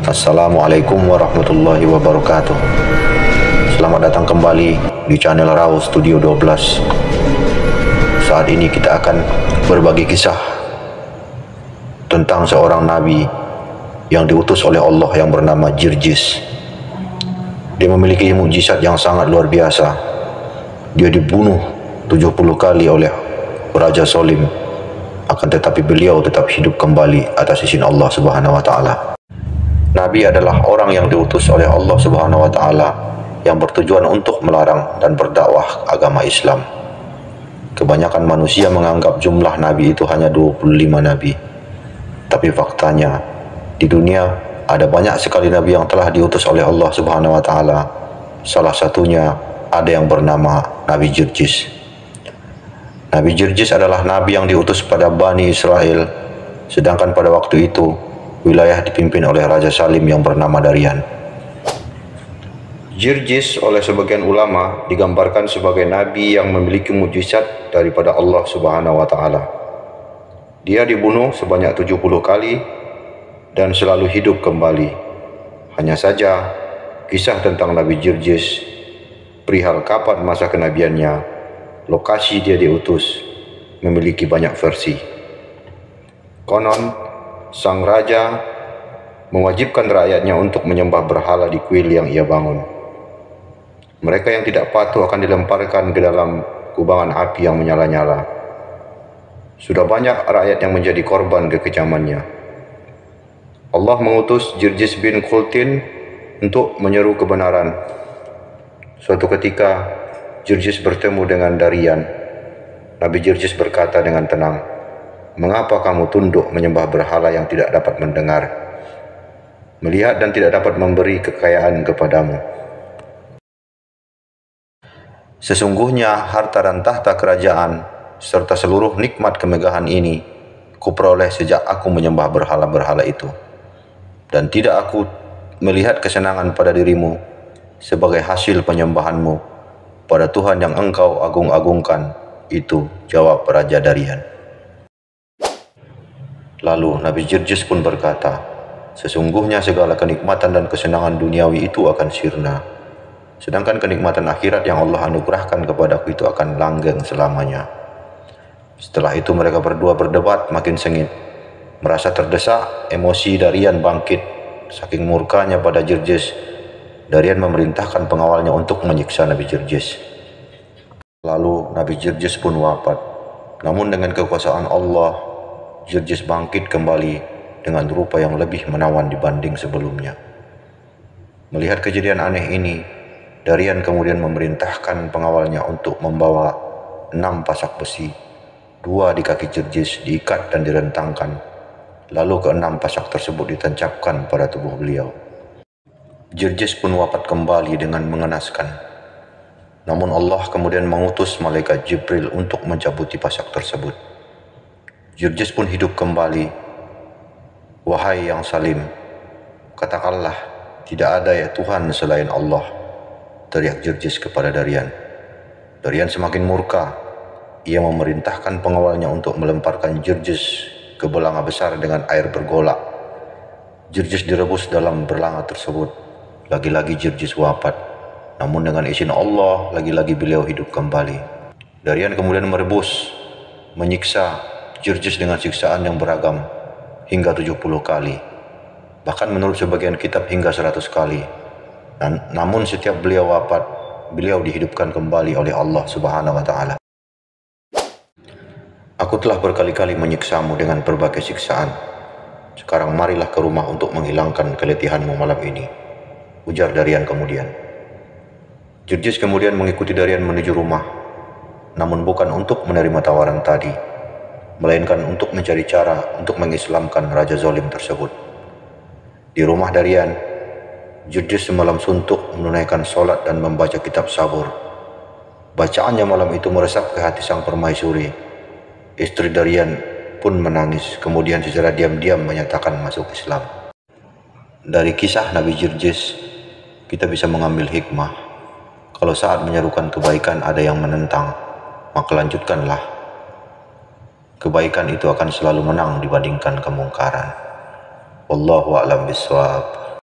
Assalamualaikum warahmatullahi wabarakatuh. Selamat datang kembali di channel Rao Studio 12. Saat ini kita akan berbagi kisah tentang seorang nabi yang diutus oleh Allah yang bernama Jirjis. Dia memiliki mukjizat yang sangat luar biasa. Dia dibunuh 70 kali oleh Raja Zolim, akan tetapi beliau tetap hidup kembali atas izin Allah Subhanahu wa taala. Nabi adalah orang yang diutus oleh Allah Subhanahu wa taala yang bertujuan untuk melarang dan berdakwah agama Islam. Kebanyakan manusia menganggap jumlah nabi itu hanya 25 nabi. Tapi faktanya di dunia ada banyak sekali nabi yang telah diutus oleh Allah Subhanahu wa taala. Salah satunya ada yang bernama Nabi Jirjis. Nabi Jirjis adalah nabi yang diutus pada Bani Israel, sedangkan pada waktu itu wilayah dipimpin oleh Raja Salim yang bernama Darian. Jirjis oleh sebagian ulama digambarkan sebagai nabi yang memiliki mukjizat daripada Allah Subhanahu wa taala. Dia dibunuh sebanyak 70 kali dan selalu hidup kembali. Hanya saja kisah tentang Nabi Jirjis, perihal kapan masa kenabiannya, lokasi dia diutus, memiliki banyak versi. Konon, sang raja mewajibkan rakyatnya untuk menyembah berhala di kuil yang ia bangun. Mereka yang tidak patuh akan dilemparkan ke dalam kubangan api yang menyala-nyala. Sudah banyak rakyat yang menjadi korban kekejamannya. Allah mengutus Jirjis bin Khultin untuk menyeru kebenaran. Suatu ketika Jirjis bertemu dengan Darian. Nabi Jirjis berkata dengan tenang, "Mengapa kamu tunduk menyembah berhala yang tidak dapat mendengar, melihat dan tidak dapat memberi kekayaan kepadamu? Sesungguhnya harta dan tahta kerajaan serta seluruh nikmat kemegahan ini kuperoleh sejak aku menyembah berhala-berhala itu, dan tidak aku melihat kesenangan pada dirimu sebagai hasil penyembahanmu pada Tuhan yang engkau agung-agungkan itu," jawab Raja Darian. Lalu Nabi Jirjis pun berkata, "Sesungguhnya segala kenikmatan dan kesenangan duniawi itu akan sirna, sedangkan kenikmatan akhirat yang Allah anugerahkan kepadaku itu akan langgeng selamanya." Setelah itu mereka berdua berdebat makin sengit. Merasa terdesak, emosi Darian bangkit. Saking murkanya pada Jirjis, Darian memerintahkan pengawalnya untuk menyiksa Nabi Jirjis. Lalu Nabi Jirjis pun wafat. Namun dengan kekuasaan Allah, Jirjis bangkit kembali dengan rupa yang lebih menawan dibanding sebelumnya. Melihat kejadian aneh ini, Darian kemudian memerintahkan pengawalnya untuk membawa 6 pasak besi, 2 di kaki Jirjis diikat dan direntangkan. Lalu ke-6 pasak tersebut ditancapkan pada tubuh beliau. Jirjis pun wafat kembali dengan mengenaskan. Namun Allah kemudian mengutus malaikat Jibril untuk mencabuti pasak tersebut. Jirjis pun hidup kembali. "Wahai yang Salim, katakanlah tidak ada ya Tuhan selain Allah," teriak Jirjis kepada Darian. Darian semakin murka. Ia memerintahkan pengawalnya untuk melemparkan Jirjis ke belanga besar dengan air bergolak. Jirjis direbus dalam berlanga tersebut. Lagi-lagi Jirjis wafat. Namun dengan izin Allah, lagi-lagi beliau hidup kembali. Darian kemudian merebus, menyiksa Jirjis dengan siksaan yang beragam hingga 70 kali. Bahkan menurut sebagian kitab hingga 100 kali. Namun setiap beliau wafat, beliau dihidupkan kembali oleh Allah Subhanahu wa taala. "Aku telah berkali-kali menyiksamu dengan berbagai siksaan. Sekarang marilah ke rumah untuk menghilangkan keletihanmu malam ini," ujar Darian kemudian. Jirjis kemudian mengikuti Darian menuju rumah, namun bukan untuk menerima tawaran tadi, melainkan untuk mencari cara untuk mengislamkan Raja Zolim tersebut. Di rumah Darian, Jirjis semalam suntuk menunaikan sholat dan membaca kitab sabur. Bacaannya malam itu meresap ke hati sang permaisuri. Istri Darian pun menangis, kemudian secara diam-diam menyatakan masuk Islam. Dari kisah Nabi Jirjis, kita bisa mengambil hikmah. Kalau saat menyerukan kebaikan ada yang menentang, maka lanjutkanlah. Kebaikan itu akan selalu menang dibandingkan kemungkaran. Wallahu a'lam bishawab.